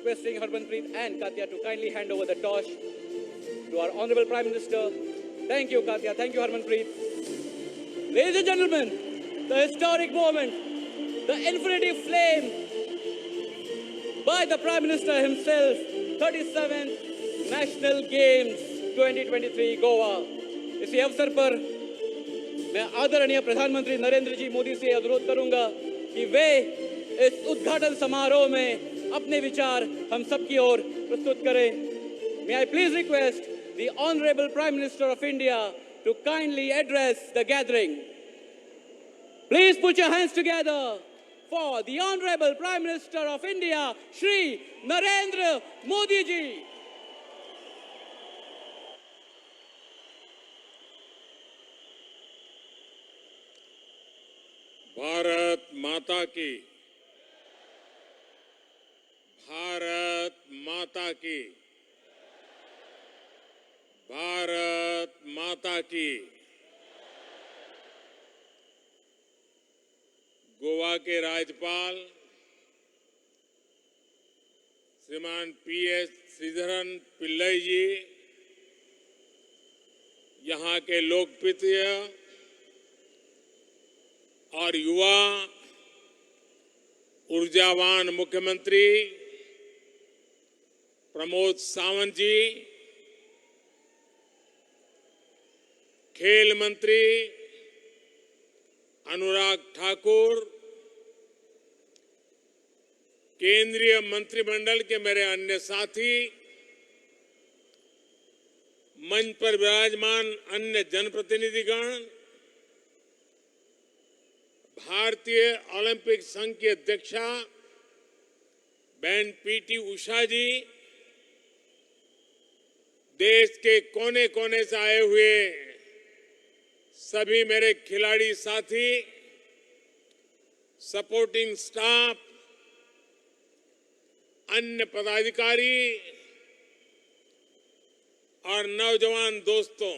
requesting Harmanpreet and Katya to kindly hand over the torch to our Honorable Prime Minister. Thank you, Katya. Thank you, Harmanpreet. Ladies and gentlemen, the historic moment, the infinity flame by the Prime Minister himself, 37th National Games 2023 Goa. इसी अवसर पर मैं आदरणीय प्रधानमंत्री नरेंद्र जी मोदी से अनुरोध करूंगा कि वे इस उद्घाटन समारोह में अपने विचार हम सब की ओर प्रस्तुत करें। May I please request the Honorable Prime Minister of India to kindly address the gathering. Please put your hands together for the Honorable Prime Minister of India, Shri Narendra Modi ji. Bharat माता की, भारत माता की, भारत माता की। गोवा के राज्यपाल श्रीमान PS Sreedharan Pillai जी, यहाँ के लोकप्रिय और युवा ऊर्जावान मुख्यमंत्री प्रमोद सावंत जी, खेल मंत्री अनुराग ठाकुर, केंद्रीय मंत्रिमंडल के मेरे अन्य साथी, मंच पर विराजमान अन्य जनप्रतिनिधिगण, भारतीय ओलंपिक संघ की अध्यक्षा बहन पीटी उषा जी, देश के कोने कोने से आए हुए सभी मेरे खिलाड़ी साथी, सपोर्टिंग स्टाफ, अन्य पदाधिकारी और नौजवान दोस्तों,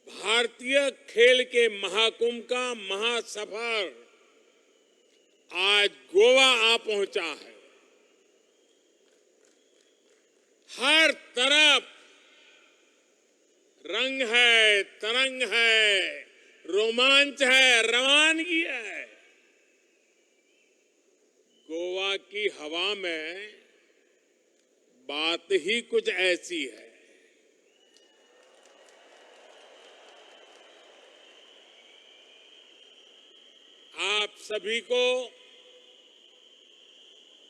भारतीय खेल के महाकुंभ का महासफर आज गोवा आ पहुंचा है। हर तरफ रंग है, तरंग है, रोमांच है, रवानगी है। गोवा की हवा में बात ही कुछ ऐसी है। आप सभी को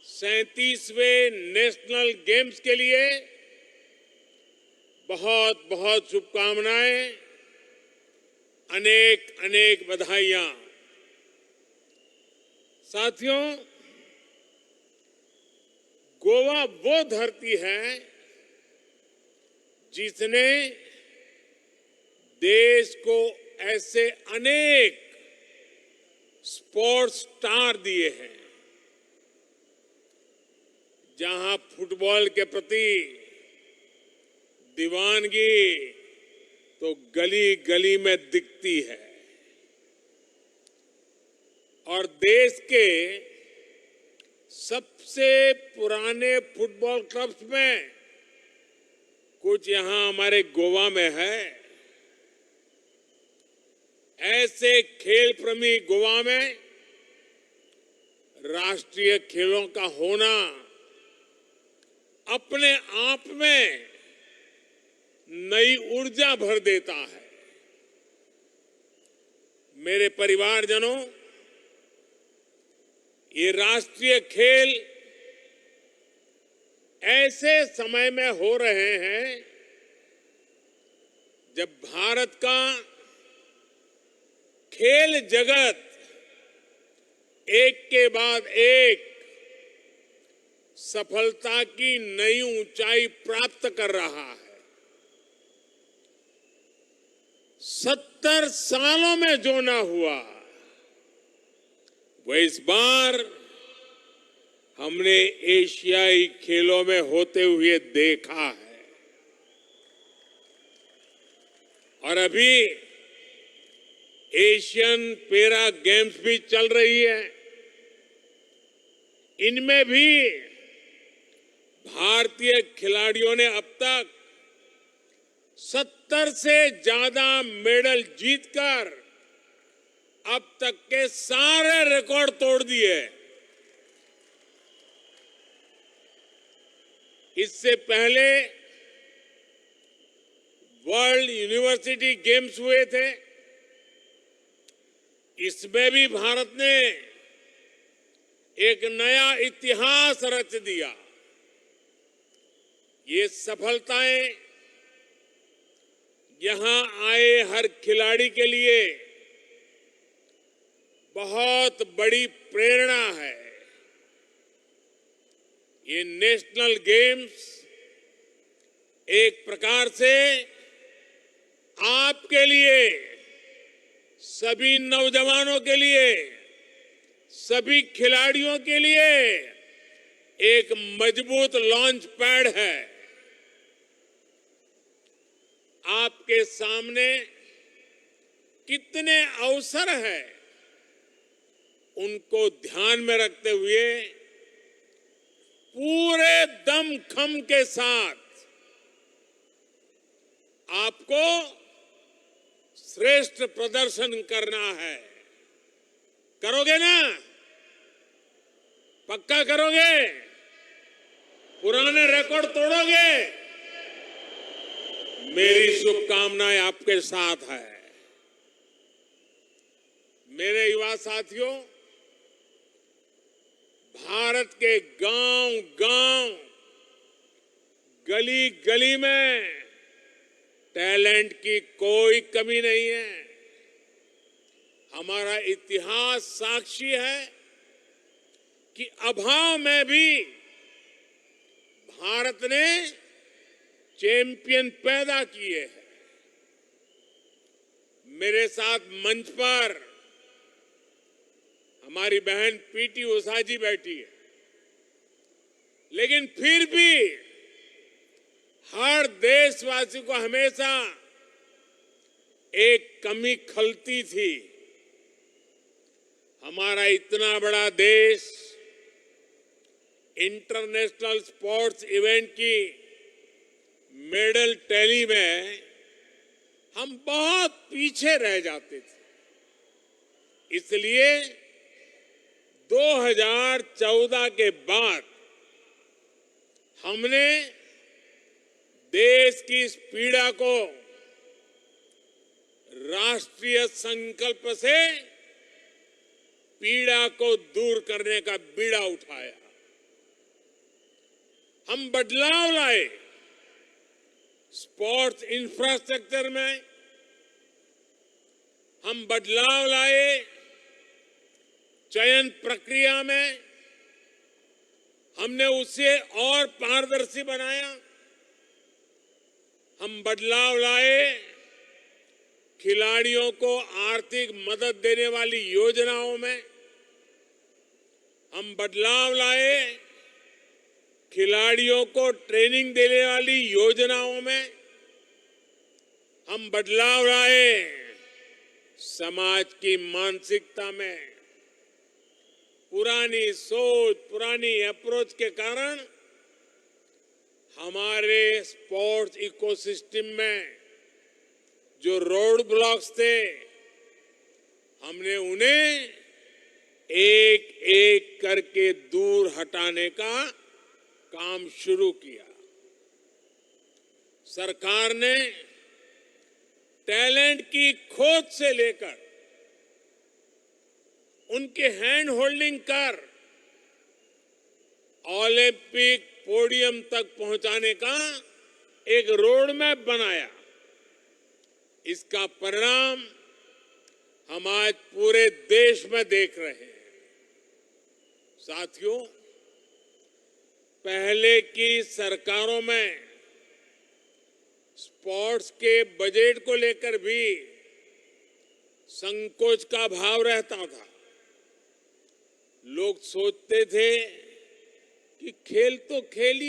37वें नेशनल गेम्स के लिए बहुत बहुत शुभकामनाएं, अनेक अनेक बधाइयां। साथियों, गोवा वो धरती है जिसने देश को ऐसे अनेक स्पोर्ट्स स्टार दिए हैं, जहां फुटबॉल के प्रति दीवानगी तो गली गली में दिखती है और देश के सबसे पुराने फुटबॉल क्लब्स में कुछ यहां हमारे गोवा में है। ऐसे खेल प्रेमी गोवा में राष्ट्रीय खेलों का होना अपने आप में नई ऊर्जा भर देता है। मेरे परिवारजनों, ये राष्ट्रीय खेल ऐसे समय में हो रहे हैं जब भारत का खेल जगत एक के बाद एक सफलता की नई ऊंचाई प्राप्त कर रहा है। 70 सालों में जो ना हुआ वो इस बार हमने एशियाई खेलों में होते हुए देखा है। और अभी एशियन पैरा गेम्स भी चल रही है। इनमें भी भारतीय खिलाड़ियों ने अब तक 70 से ज्यादा मेडल जीतकर अब तक के सारे रिकॉर्ड तोड़ दिए। इससे पहले वर्ल्ड यूनिवर्सिटी गेम्स हुए थे, इसमें भी भारत ने एक नया इतिहास रच दिया। ये सफलताएं यहां आए हर खिलाड़ी के लिए बहुत बड़ी प्रेरणा है। ये नेशनल गेम्स एक प्रकार से आपके लिए, सभी नौजवानों के लिए, सभी खिलाड़ियों के लिए एक मजबूत लॉन्च पैड है। आपके सामने कितने अवसर हैं, उनको ध्यान में रखते हुए पूरे दमखम के साथ आपको श्रेष्ठ प्रदर्शन करना है। करोगे ना? पक्का करोगे? पुराने रिकॉर्ड तोड़ोगे? मेरी शुभकामनाएं आपके साथ है। मेरे युवा साथियों, भारत के गांव-गांव, गली-गली में टैलेंट की कोई कमी नहीं है। हमारा इतिहास साक्षी है कि अभाव में भी भारत ने चैंपियन पैदा किए हैं। मेरे साथ मंच पर हमारी बहन पीटी उषा जी बैठी है, लेकिन फिर भी हर देशवासी को हमेशा एक कमी खलती थी। हमारा इतना बड़ा देश इंटरनेशनल स्पोर्ट्स इवेंट की मेडल टैली में हम बहुत पीछे रह जाते थे। इसलिए 2014 के बाद हमने देश की इस पीड़ा को राष्ट्रीय संकल्प से पीड़ा को दूर करने का बीड़ा उठाया। हम बदलाव लाए स्पोर्ट्स इंफ्रास्ट्रक्चर में, हम बदलाव लाए चयन प्रक्रिया में, हमने उसे और पारदर्शी बनाया। हम बदलाव लाए खिलाड़ियों को आर्थिक मदद देने वाली योजनाओं में, हम बदलाव लाए खिलाड़ियों को ट्रेनिंग देने वाली योजनाओं में, हम बदलाव लाए समाज की मानसिकता में। पुरानी सोच, पुरानी अप्रोच के कारण हमारे स्पोर्ट्स इकोसिस्टम में जो रोड ब्लॉक्स थे, हमने उन्हें एक एक करके दूर हटाने का काम शुरू किया। सरकार ने टैलेंट की खोज से लेकर उनके हैंड होल्डिंग कर ओलंपिक पोडियम तक पहुंचाने का एक रोड मैप बनाया। इसका परिणाम हम आज पूरे देश में देख रहे हैं। साथियों, पहले की सरकारों में स्पोर्ट्स के बजट को लेकर भी संकोच का भाव रहता था। लोग सोचते थे कि खेल तो खेल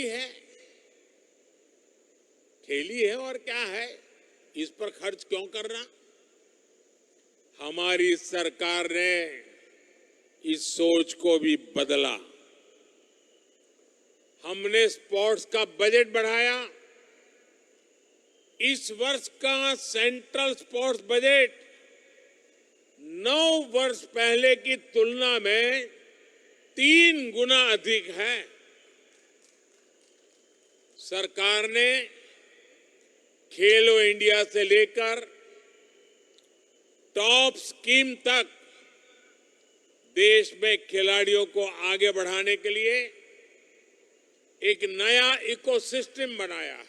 ही है और क्या है, इस पर खर्च क्यों करना। हमारी सरकार ने इस सोच को भी बदला। हमने स्पोर्ट्स का बजट बढ़ाया। इस वर्ष का सेंट्रल स्पोर्ट्स बजट 9 वर्ष पहले की तुलना में 3 गुना अधिक है। सरकार ने खेलो इंडिया से लेकर टॉप स्कीम तक देश में खिलाड़ियों को आगे बढ़ाने के लिए एक नया इकोसिस्टम बनाया है।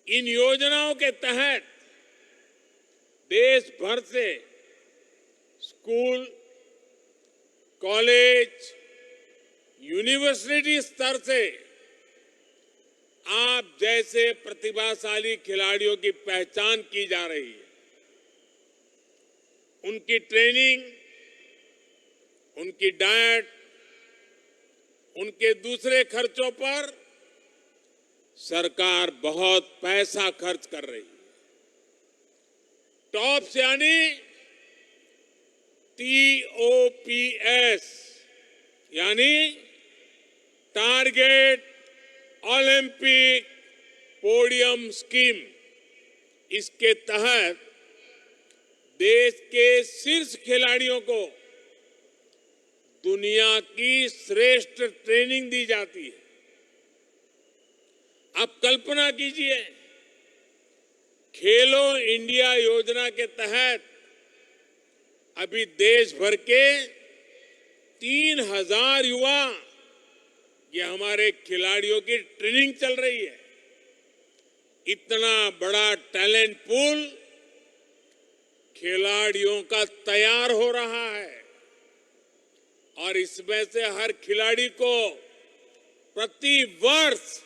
इन योजनाओं के तहत देश भर से स्कूल, कॉलेज, यूनिवर्सिटी स्तर से आप जैसे प्रतिभाशाली खिलाड़ियों की पहचान की जा रही है। उनकी ट्रेनिंग, उनकी डाइट, उनके दूसरे खर्चों पर सरकार बहुत पैसा खर्च कर रही है। टॉप्स यानी TOPS यानी टारगेट ओलंपिक पोडियम स्कीम। इसके तहत देश के शीर्ष खिलाड़ियों को दुनिया की श्रेष्ठ ट्रेनिंग दी जाती है। आप कल्पना कीजिए, खेलो इंडिया योजना के तहत अभी देश भर के 3000 युवा, ये हमारे खिलाड़ियों की ट्रेनिंग चल रही है। इतना बड़ा टैलेंट पूल खिलाड़ियों का तैयार हो रहा है और इसमें से हर खिलाड़ी को प्रति वर्ष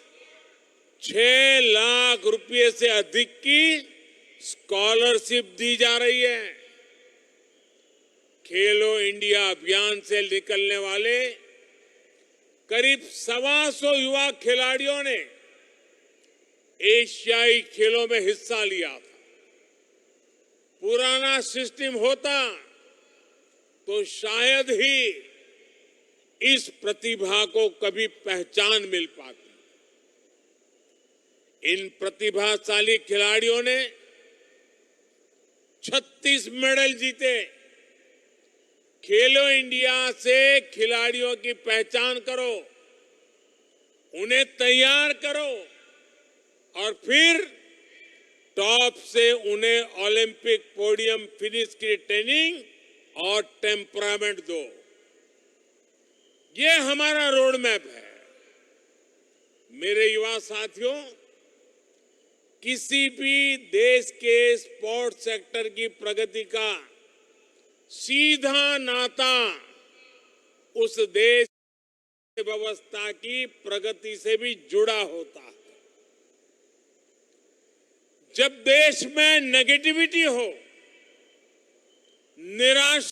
6 लाख रुपए से अधिक की स्कॉलरशिप दी जा रही है। खेलो इंडिया अभियान से निकलने वाले करीब 125 युवा खिलाड़ियों ने एशियाई खेलों में हिस्सा लिया था। पुराना सिस्टम होता तो शायद ही इस प्रतिभा को कभी पहचान मिल पाती। इन प्रतिभाशाली खिलाड़ियों ने 36 मेडल जीते। खेलो इंडिया से खिलाड़ियों की पहचान करो, उन्हें तैयार करो और फिर टॉप से उन्हें ओलंपिक पोडियम फिनिश की ट्रेनिंग और टेम्परामेंट दो। ये हमारा रोड मैप है। मेरे युवा साथियों, किसी भी देश के स्पोर्ट्स सेक्टर की प्रगति का सीधा नाता उस देश की व्यवस्था की प्रगति से भी जुड़ा होता है। जब देश में नेगेटिविटी हो, निराशा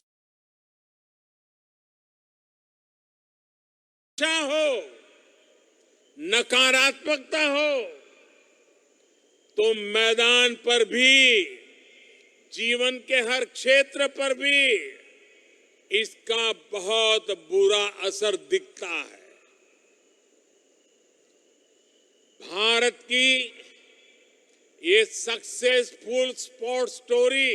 हो, नकारात्मकता हो, तो मैदान पर भी, जीवन के हर क्षेत्र पर भी इसका बहुत बुरा असर दिखता है। भारत की ये सक्सेसफुल स्पोर्ट्स स्टोरी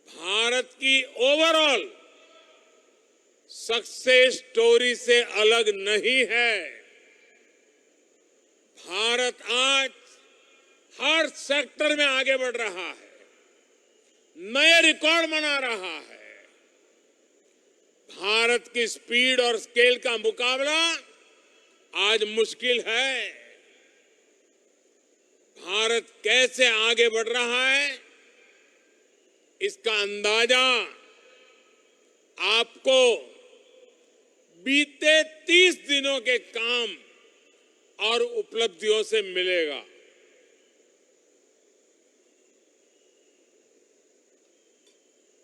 भारत की ओवरऑल सक्सेस स्टोरी से अलग नहीं है। भारत आज हर सेक्टर में आगे बढ़ रहा है, नए रिकॉर्ड बना रहा है। भारत की स्पीड और स्केल का मुकाबला आज मुश्किल है। भारत कैसे आगे बढ़ रहा है, इसका अंदाजा आपको बीते 30 दिनों के काम और उपलब्धियों से मिलेगा।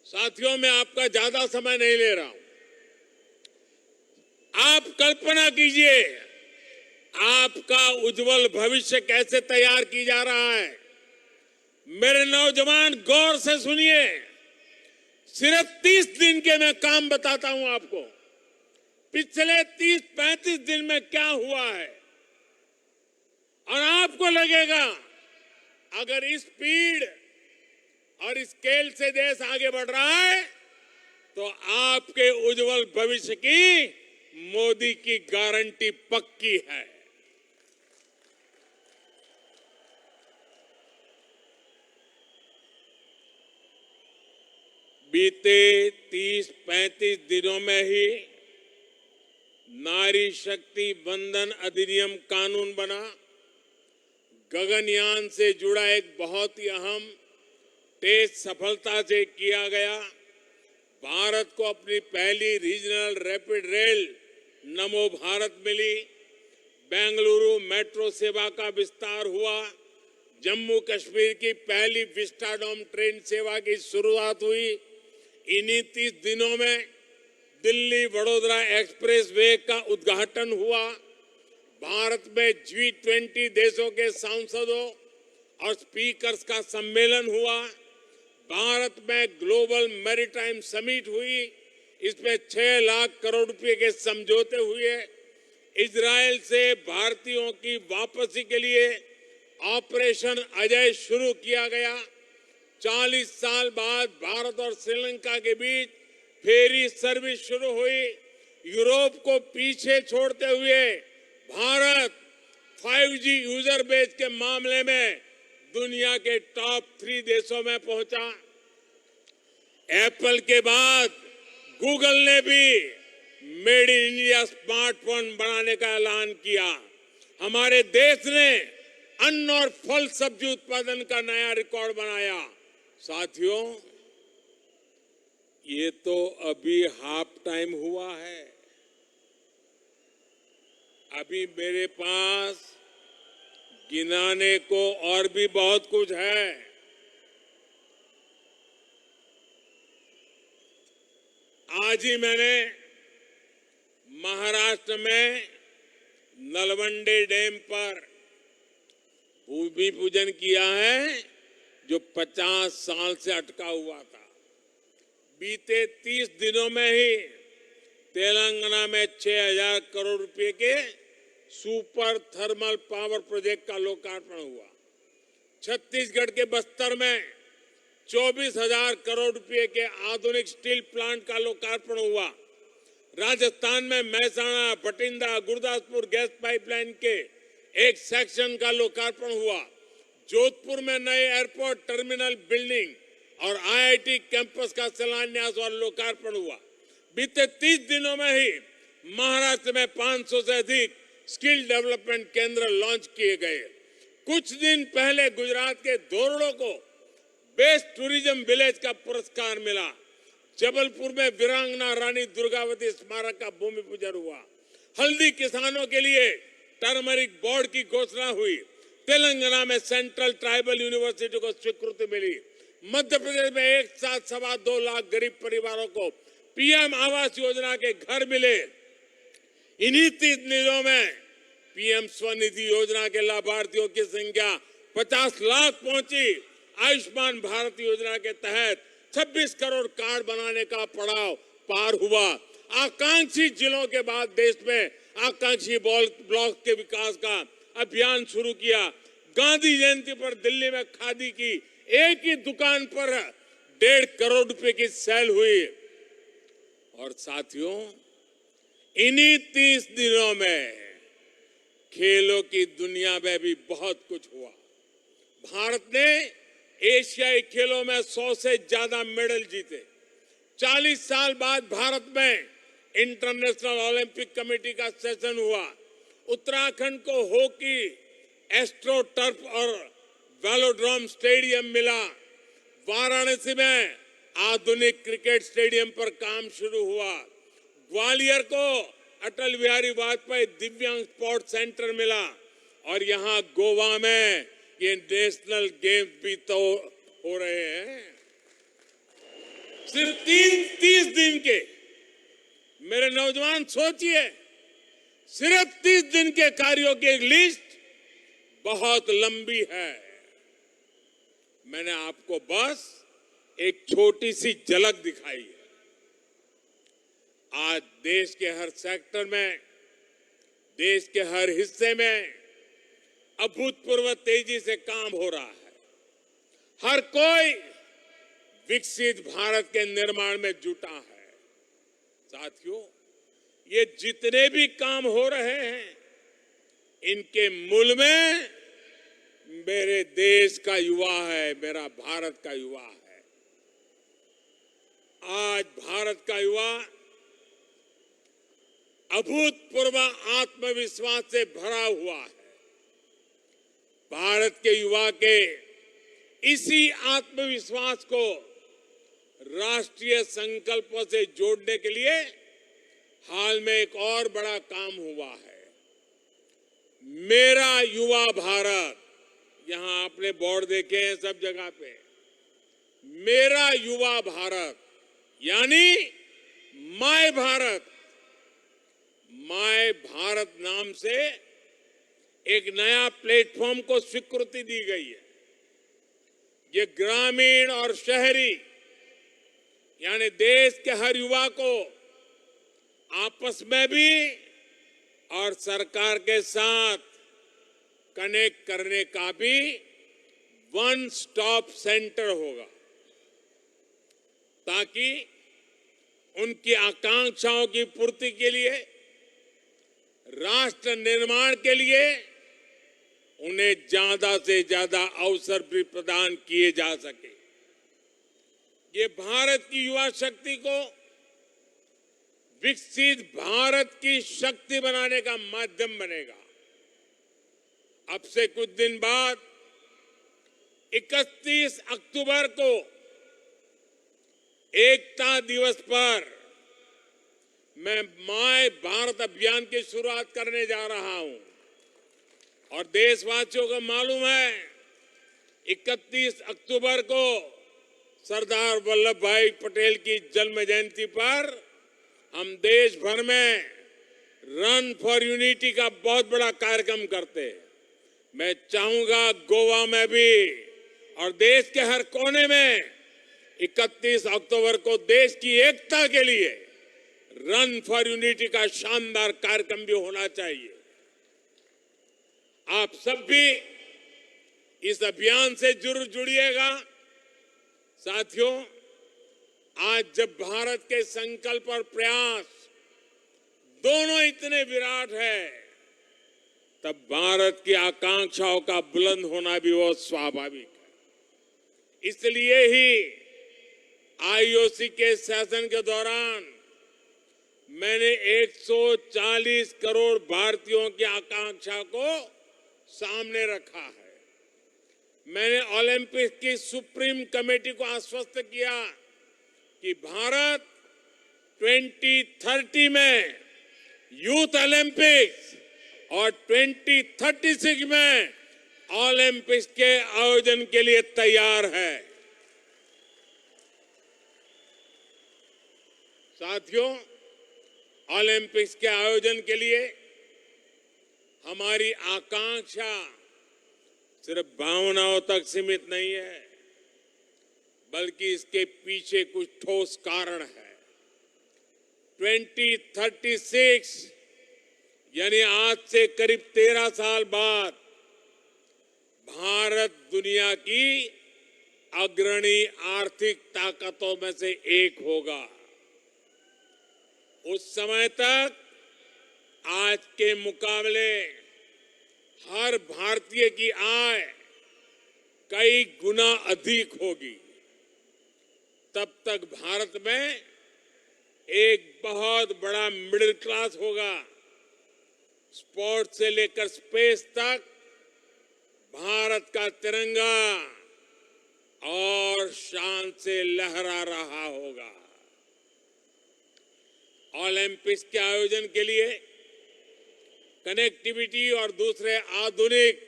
साथियों, मैं आपका ज्यादा समय नहीं ले रहा हूं। आप कल्पना कीजिए, आपका उज्जवल भविष्य कैसे तैयार की जा रहा है। मेरे नौजवान, गौर से सुनिए। सिर्फ 30 दिन के मैं काम बताता हूं आपको। पिछले 30-35 दिन में क्या हुआ है। और आपको लगेगा अगर इस स्पीड और स्केल से देश आगे बढ़ रहा है तो आपके उज्जवल भविष्य की मोदी की गारंटी पक्की है। बीते 30-35 दिनों में ही नारी शक्ति वंदन अधिनियम कानून बना। गगनयान से जुड़ा एक बहुत ही अहम टेस्ट सफलता से किया गया। भारत को अपनी पहली रीजनल रैपिड रेल नमो भारत मिली। बेंगलुरु मेट्रो सेवा का विस्तार हुआ। जम्मू कश्मीर की पहली विस्टाडोम ट्रेन सेवा की शुरुआत हुई। इन्हीं 30 दिनों में दिल्ली वडोदरा एक्सप्रेस वे का उद्घाटन हुआ। भारत में G20 देशों के सांसदों और स्पीकर्स का सम्मेलन हुआ। भारत में ग्लोबल मैरीटाइम समिट हुई। इसमें 6 लाख करोड़ रुपए के समझौते हुए। इजरायल से भारतीयों की वापसी के लिए ऑपरेशन अजय शुरू किया गया। 40 साल बाद भारत और श्रीलंका के बीच फेरी सर्विस शुरू हुई। यूरोप को पीछे छोड़ते हुए भारत 5G यूजर बेस के मामले में दुनिया के टॉप 3 देशों में पहुंचा। एप्पल के बाद गूगल ने भी मेड इन इंडिया स्मार्टफोन बनाने का ऐलान किया। हमारे देश ने अन्न और फल सब्जी उत्पादन का नया रिकॉर्ड बनाया। साथियों, ये तो अभी हाफ टाइम हुआ है। अभी मेरे पास गिनाने को और भी बहुत कुछ है। आज ही मैंने महाराष्ट्र में नलवंडे डैम पर भूमि पूजन किया है, जो 50 साल से अटका हुआ था। बीते 30 दिनों में ही तेलंगाना में 6,000 करोड़ रुपए के सुपर थर्मल पावर प्रोजेक्ट का लोकार्पण हुआ। छत्तीसगढ़ के बस्तर में 24,000 करोड़ रुपए के आधुनिक स्टील प्लांट का लोकार्पण हुआ। राजस्थान में महसाणा, बठिंडा, गुरदासपुर गैस पाइपलाइन के एक सेक्शन का लोकार्पण हुआ। जोधपुर में नए एयरपोर्ट टर्मिनल बिल्डिंग और IIT कैंपस का शिलान्यास और लोकार्पण हुआ। बीते 30 दिनों में ही महाराष्ट्र में 500 से अधिक स्किल डेवलपमेंट केंद्र लॉन्च किए गए। कुछ दिन पहले गुजरात के धोरडो को बेस्ट टूरिज्म विलेज का पुरस्कार मिला। जबलपुर में वीरांगना रानी दुर्गावती स्मारक का भूमि पूजन हुआ। हल्दी किसानों के लिए टर्मरिक बोर्ड की घोषणा हुई। तेलंगाना में सेंट्रल ट्राइबल यूनिवर्सिटी को स्वीकृति मिली। मध्य प्रदेश में एक साथ 2.25 लाख गरीब परिवारों को PM आवास योजना के घर मिले। इन्हीं 30 दिनों में PM स्वनिधि योजना के लाभार्थियों की संख्या 50 लाख पहुंची। आयुष्मान भारत योजना के तहत 26 करोड़ कार्ड बनाने का पड़ाव पार हुआ। आकांक्षी जिलों के बाद देश में आकांक्षी ब्लॉक के विकास का अभियान शुरू किया। गांधी जयंती पर दिल्ली में खादी की एक ही दुकान पर 1.5 करोड़ रुपए की सेल हुई। और साथियों, इन्हीं 30 दिनों में खेलों की दुनिया में भी बहुत कुछ हुआ। भारत ने एशियाई खेलों में 100 से ज्यादा मेडल जीते। 40 साल बाद भारत में इंटरनेशनल ओलंपिक कमेटी का सेशन हुआ। उत्तराखंड को हॉकी, एस्ट्रो टर्फ और वेलोड्रोम स्टेडियम मिला। वाराणसी में आधुनिक क्रिकेट स्टेडियम पर काम शुरू हुआ। ग्वालियर को अटल बिहारी वाजपेयी दिव्यांग स्पोर्ट्स सेंटर मिला। और यहाँ गोवा में ये नेशनल गेम्स भी तो हो रहे हैं। सिर्फ 30 दिन के, मेरे नौजवान सोचिए, सिर्फ 30 दिन के कार्यों की एक लिस्ट बहुत लंबी है। मैंने आपको बस एक छोटी सी झलक दिखाई है। आज देश के हर सेक्टर में, देश के हर हिस्से में अभूतपूर्व तेजी से काम हो रहा है। हर कोई विकसित भारत के निर्माण में जुटा है। साथियों, ये जितने भी काम हो रहे हैं, इनके मूल में मेरे देश का युवा है, मेरा भारत का युवा है। आज भारत का युवा अभूतपूर्व आत्मविश्वास से भरा हुआ है। भारत के युवा के इसी आत्मविश्वास को राष्ट्रीय संकल्पों से जोड़ने के लिए हाल में एक और बड़ा काम हुआ है। मेरा युवा भारत, यहां आपने बोर्ड देखे हैं सब जगह पे, मेरा युवा भारत यानी माय भारत। माय भारत नाम से एक नया प्लेटफॉर्म को स्वीकृति दी गई है। ये ग्रामीण और शहरी यानी देश के हर युवा को आपस में भी और सरकार के साथ कनेक्ट करने का भी वन स्टॉप सेंटर होगा, ताकि उनकी आकांक्षाओं की पूर्ति के लिए, राष्ट्र निर्माण के लिए उन्हें ज्यादा से ज्यादा अवसर भी प्रदान किए जा सके। ये भारत की युवा शक्ति को विकसित भारत की शक्ति बनाने का माध्यम बनेगा। अब से कुछ दिन बाद 31 अक्टूबर को एकता दिवस पर मैं माय भारत अभियान की शुरुआत करने जा रहा हूं और देशवासियों को मालूम है 31 अक्टूबर को सरदार वल्लभ भाई पटेल की जन्म जयंती पर हम देश भर में रन फॉर यूनिटी का बहुत बड़ा कार्यक्रम करते हैं। मैं चाहूंगा गोवा में भी और देश के हर कोने में 31 अक्टूबर को देश की एकता के लिए रन फॉर यूनिटी का शानदार कार्यक्रम भी होना चाहिए। आप सब भी इस अभियान से जरूर जुड़िएगा। साथियों, आज जब भारत के संकल्प और प्रयास दोनों इतने विराट है, तब भारत की आकांक्षाओं का बुलंद होना भी बहुत स्वाभाविक है। इसलिए ही आईओसी के सेशन के दौरान मैंने 140 करोड़ भारतीयों की आकांक्षा को सामने रखा है। मैंने ओलंपिक की सुप्रीम कमेटी को आश्वस्त किया कि भारत 2030 में यूथ ओलंपिक्स और 2036 में ओलंपिक्स के आयोजन के लिए तैयार है। साथियों, ओलंपिक्स के आयोजन के लिए हमारी आकांक्षा सिर्फ भावनाओं तक सीमित नहीं है, बल्कि इसके पीछे कुछ ठोस कारण है। 2036 यानी आज से करीब 13 साल बाद भारत दुनिया की अग्रणी आर्थिक ताकतों में से एक होगा। उस समय तक आज के मुकाबले हर भारतीय की आय कई गुना अधिक होगी। तब तक भारत में एक बहुत बड़ा मिडिल क्लास होगा। स्पोर्ट्स से लेकर स्पेस तक भारत का तिरंगा और शान से लहरा रहा होगा। ओलंपिक्स के आयोजन के लिए कनेक्टिविटी और दूसरे आधुनिक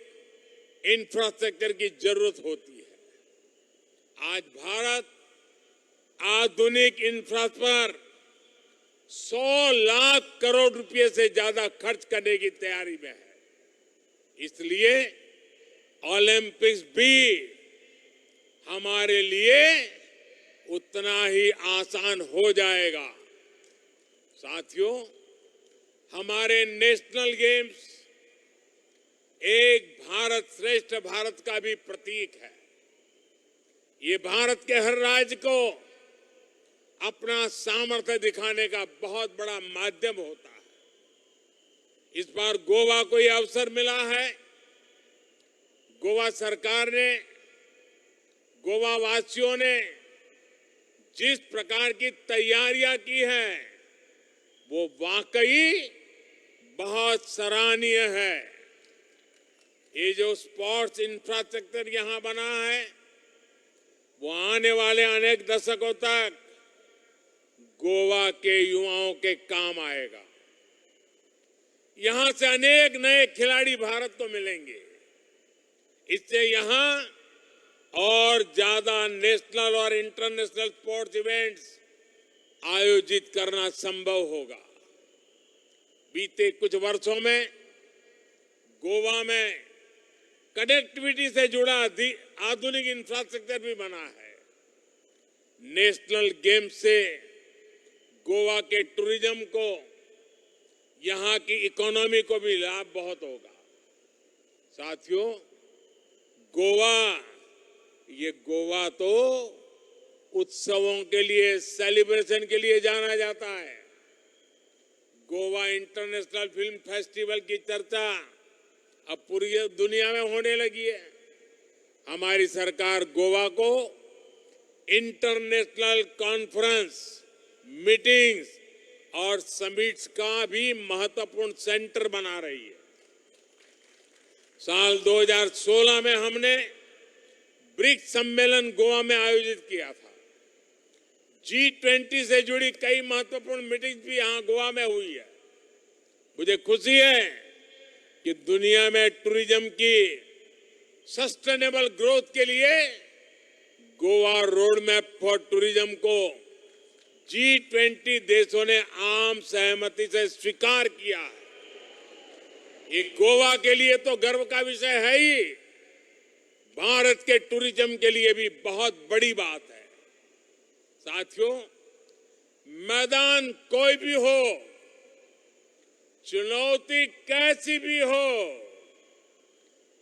इंफ्रास्ट्रक्चर की जरूरत होती है। आज भारत आधुनिक इंफ्रास्ट्रक्चर पर 100 लाख करोड़ रुपए से ज्यादा खर्च करने की तैयारी में है। इसलिए ओलंपिक्स भी हमारे लिए उतना ही आसान हो जाएगा। साथियों, हमारे नेशनल गेम्स एक भारत श्रेष्ठ भारत का भी प्रतीक है। ये भारत के हर राज्य को अपना सामर्थ्य दिखाने का बहुत बड़ा माध्यम होता है। इस बार गोवा को यह अवसर मिला है। गोवा सरकार ने, गोवा वासियों ने जिस प्रकार की तैयारियां की हैं, वो वाकई बहुत सराहनीय है। ये जो स्पोर्ट्स इंफ्रास्ट्रक्चर यहां बना है, वो आने वाले अनेक दशकों तक गोवा के युवाओं के काम आएगा। यहां से अनेक नए खिलाड़ी भारत को मिलेंगे। इससे यहां और ज्यादा नेशनल और इंटरनेशनल स्पोर्ट्स इवेंट्स आयोजित करना संभव होगा। बीते कुछ वर्षों में गोवा में कनेक्टिविटी से जुड़ा आधुनिक इंफ्रास्ट्रक्चर भी बना है। नेशनल गेम्स से गोवा के टूरिज्म को, यहां की इकोनॉमी को भी लाभ बहुत होगा। साथियों, गोवा तो उत्सवों के लिए, सेलिब्रेशन के लिए जाना जाता है। गोवा इंटरनेशनल फिल्म फेस्टिवल की चर्चा अब पूरी दुनिया में होने लगी है। हमारी सरकार गोवा को इंटरनेशनल कॉन्फ्रेंस, मीटिंग्स और समिट्स का भी महत्वपूर्ण सेंटर बना रही है। साल 2016 में हमने ब्रिक्स सम्मेलन गोवा में आयोजित किया था। G20 से जुड़ी कई महत्वपूर्ण मीटिंग्स भी यहां गोवा में हुई है। मुझे खुशी है कि दुनिया में टूरिज्म की सस्टेनेबल ग्रोथ के लिए Goa road map for tourism को G20 देशों ने आम सहमति से स्वीकार किया है। ये गोवा के लिए तो गर्व का विषय है ही, भारत के टूरिज्म के लिए भी बहुत बड़ी बात है। साथियों, मैदान कोई भी हो, चुनौती कैसी भी हो,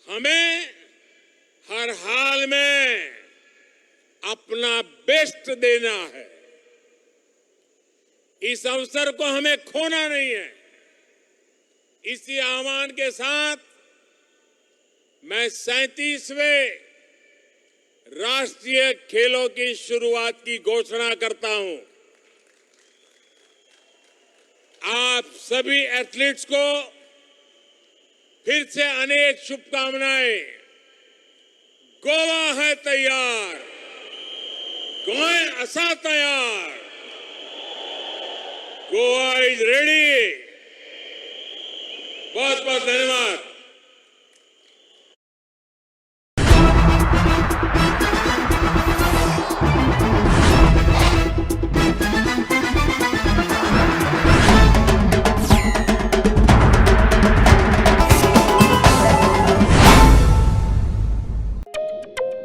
हमें हर हाल में अपना बेस्ट देना है। इस अवसर को हमें खोना नहीं है। इसी आह्वान के साथ मैं 37वें राष्ट्रीय खेलों की शुरुआत की घोषणा करता हूं। आप सभी एथलीट्स को फिर से अनेक शुभकामनाएं। गोवा है तैयार, गोवा असा तैयार, गोवा इज रेडी। बहुत बहुत धन्यवाद।